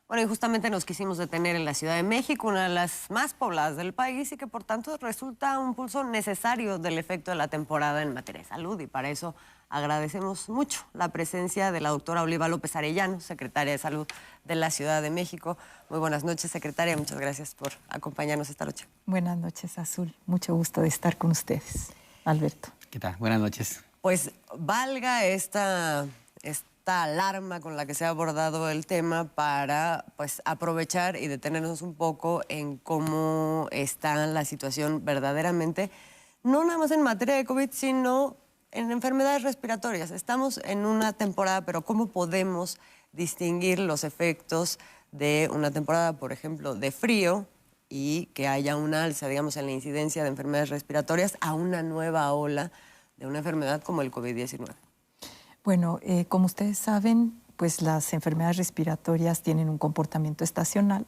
Bueno, y justamente nos quisimos detener en la Ciudad de México, una de las más pobladas del país y que por tanto resulta un pulso necesario del efecto de la temporada en materia de salud. Y para eso agradecemos mucho la presencia de la doctora Oliva López Arellano, secretaria de Salud de la Ciudad de México. Muy buenas noches, secretaria. Muchas gracias por acompañarnos esta noche. Buenas noches, Azul. Mucho gusto de estar con ustedes. Alberto. ¿Qué tal? Buenas noches. Pues valga esta alarma con la que se ha abordado el tema para pues aprovechar y detenernos un poco en cómo está la situación verdaderamente, no nada más en materia de COVID, sino en enfermedades respiratorias. Estamos en una temporada, pero ¿cómo podemos distinguir los efectos de una temporada, por ejemplo, de frío y que haya una alza, digamos, en la incidencia de enfermedades respiratorias a una nueva ola de una enfermedad como el COVID-19? Bueno, como ustedes saben, pues las enfermedades respiratorias tienen un comportamiento estacional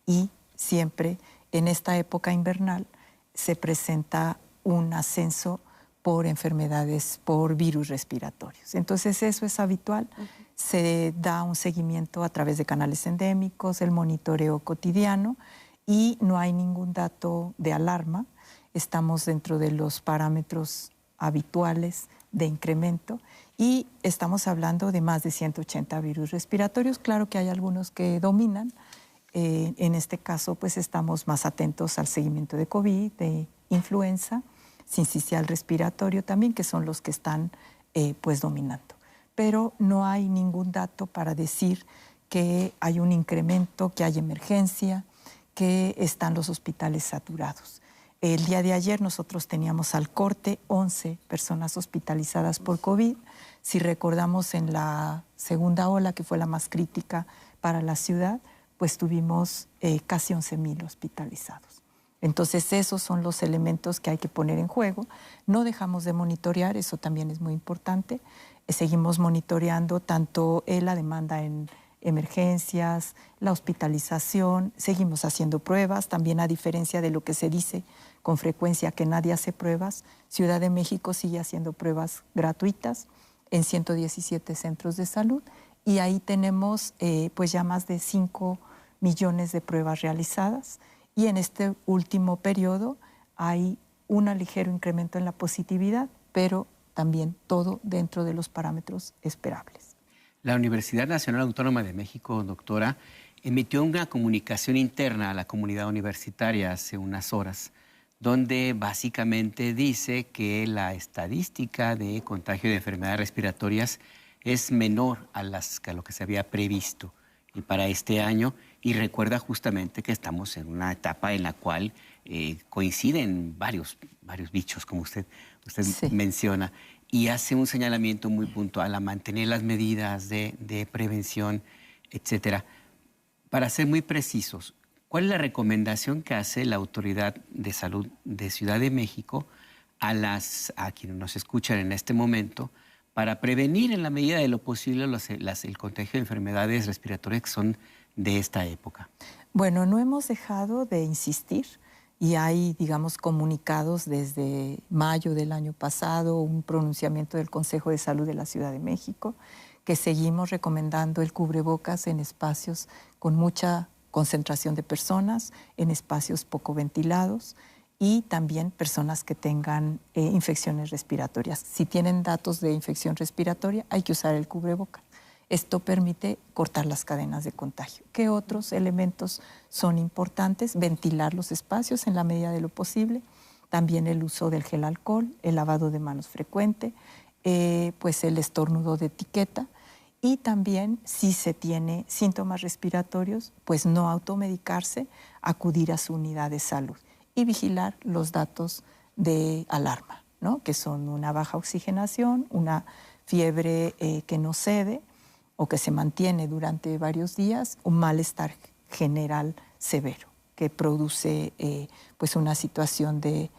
y siempre en esta época invernal se presenta un ascenso por enfermedades, por virus respiratorios. Entonces eso es habitual. Se da un seguimiento a través de canales endémicos, el monitoreo cotidiano y no hay ningún dato de alarma. Estamos dentro de los parámetros habituales de incremento y estamos hablando de más de 180 virus respiratorios. Claro que hay algunos que dominan. En este caso, pues estamos más atentos al seguimiento de COVID, de influenza, sincicial respiratorio también, que son los que están pues dominando. Pero no hay ningún dato para decir que hay un incremento, que hay emergencia, que están los hospitales saturados. El día de ayer nosotros teníamos al corte 11 personas hospitalizadas por COVID. Si recordamos en la segunda ola, que fue la más crítica para la ciudad, pues tuvimos casi 11,000 hospitalizados. Entonces esos son los elementos que hay que poner en juego. No dejamos de monitorear, eso también es muy importante. Seguimos monitoreando tanto la demanda en emergencias, la hospitalización, seguimos haciendo pruebas, también a diferencia de lo que se dice con frecuencia que nadie hace pruebas, Ciudad de México sigue haciendo pruebas gratuitas en 117 centros de salud y ahí tenemos pues ya más de 5 millones de pruebas realizadas y en este último periodo hay un ligero incremento en la positividad, pero también todo dentro de los parámetros esperables. La Universidad Nacional Autónoma de México, doctora, emitió una comunicación interna a la comunidad universitaria hace unas horas, donde básicamente dice que la estadística de contagio de enfermedades respiratorias es menor a lo que se había previsto y para este año, y recuerda justamente que estamos en una etapa en la cual coinciden varios bichos, como usted sí menciona, y hace un señalamiento muy puntual a mantener las medidas de prevención, etcétera. Para ser muy precisos, ¿cuál es la recomendación que hace la Autoridad de Salud de Ciudad de México a quienes nos escuchan en este momento para prevenir en la medida de lo posible el contagio de enfermedades respiratorias que son de esta época? Bueno, no hemos dejado de insistir y hay, digamos, comunicados desde mayo del año pasado, un pronunciamiento del Consejo de Salud de la Ciudad de México, que seguimos recomendando el cubrebocas en espacios con mucha concentración de personas, en espacios poco ventilados y también personas que tengan infecciones respiratorias. Si tienen datos de infección respiratoria, hay que usar el cubrebocas. Esto permite cortar las cadenas de contagio. ¿Qué otros elementos son importantes? Ventilar los espacios en la medida de lo posible. También el uso del gel alcohol, el lavado de manos frecuente, pues el estornudo de etiqueta. Y también, si se tiene síntomas respiratorios, pues no automedicarse, acudir a su unidad de salud y vigilar los datos de alarma, ¿no? Que son una baja oxigenación, una fiebre que no cede o que se mantiene durante varios días, un malestar general severo que produce pues una situación de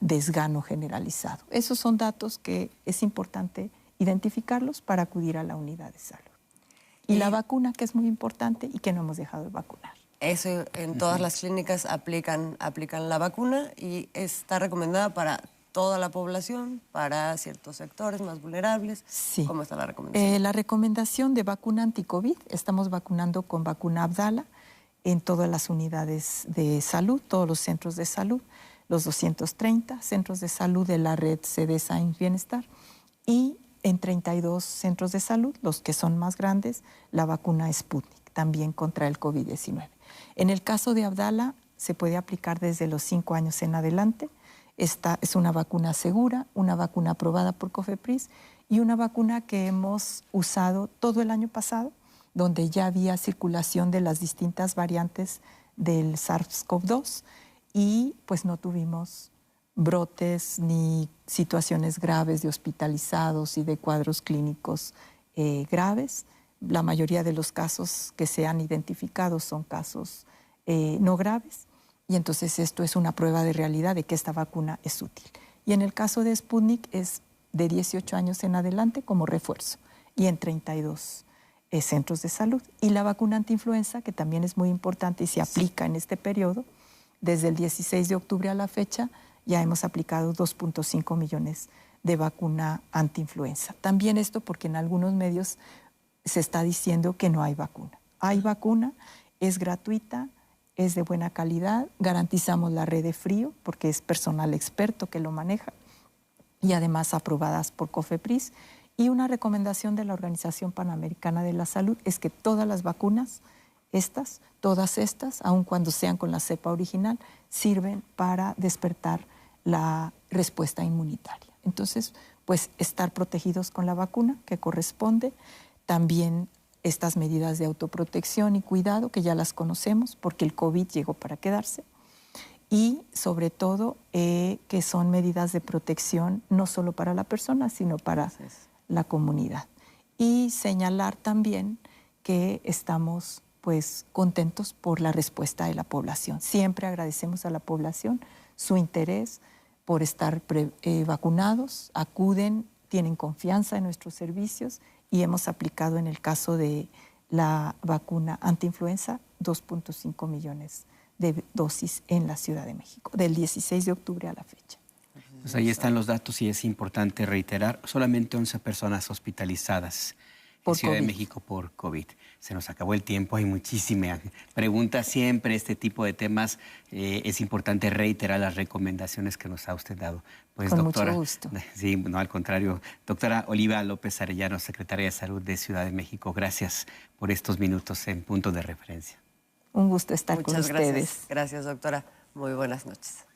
desgano generalizado. Esos son datos que es importante identificarlos para acudir a la unidad de salud. Y la vacuna, que es muy importante y que no hemos dejado de vacunar. Eso en todas las clínicas aplican la vacuna y está recomendada para toda la población, para ciertos sectores más vulnerables? Sí. ¿Cómo está la recomendación? La recomendación de vacuna anti-COVID, estamos vacunando con vacuna Abdala en todas las unidades de salud, todos los centros de salud, los 230 centros de salud de la red CDSA Bienestar, y en 32 centros de salud, los que son más grandes, la vacuna Sputnik, también contra el COVID-19. En el caso de Abdala, se puede aplicar desde los 5 años en adelante. Esta es una vacuna segura, una vacuna aprobada por COFEPRIS y una vacuna que hemos usado todo el año pasado, donde ya había circulación de las distintas variantes del SARS-CoV-2 y pues no tuvimos brotes ni situaciones graves de hospitalizados y de cuadros clínicos graves. La mayoría de los casos que se han identificado son casos no graves, y entonces esto es una prueba de realidad de que esta vacuna es útil. Y en el caso de Sputnik es de 18 años en adelante como refuerzo y en 32 centros de salud. Y la vacuna antiinfluenza, que también es muy importante y se aplica en este periodo, desde el 16 de octubre a la fecha ya hemos aplicado 2.5 millones de vacuna antiinfluenza. También esto porque en algunos medios se está diciendo que no hay vacuna. Hay vacuna, es gratuita, es de buena calidad, garantizamos la red de frío porque es personal experto que lo maneja y además aprobadas por COFEPRIS. Y una recomendación de la Organización Panamericana de la Salud es que todas las vacunas, todas estas, aun cuando sean con la cepa original, sirven para despertar la respuesta inmunitaria. Entonces, pues estar protegidos con la vacuna que corresponde, también estas medidas de autoprotección y cuidado que ya las conocemos porque el COVID llegó para quedarse, y sobre todo que son medidas de protección no solo para la persona, sino para la comunidad. Y señalar también que estamos pues contentos por la respuesta de la población. Siempre agradecemos a la población su interés por estar vacunados, acuden, tienen confianza en nuestros servicios y hemos aplicado en el caso de la vacuna antiinfluenza 2.5 millones de dosis en la Ciudad de México, del 16 de octubre a la fecha. Pues ahí están los datos y es importante reiterar, solamente 11 personas hospitalizadas en Ciudad de México por COVID. Se nos acabó el tiempo, hay muchísimas preguntas siempre, este tipo de temas. Es importante reiterar las recomendaciones que nos ha usted dado. Pues, con doctora, mucho gusto. Sí, no, al contrario. Doctora Oliva López Arellano, secretaria de Salud de Ciudad de México, gracias por estos minutos en Punto de Referencia. Un gusto estar con ustedes. Gracias, doctora. Muy buenas noches.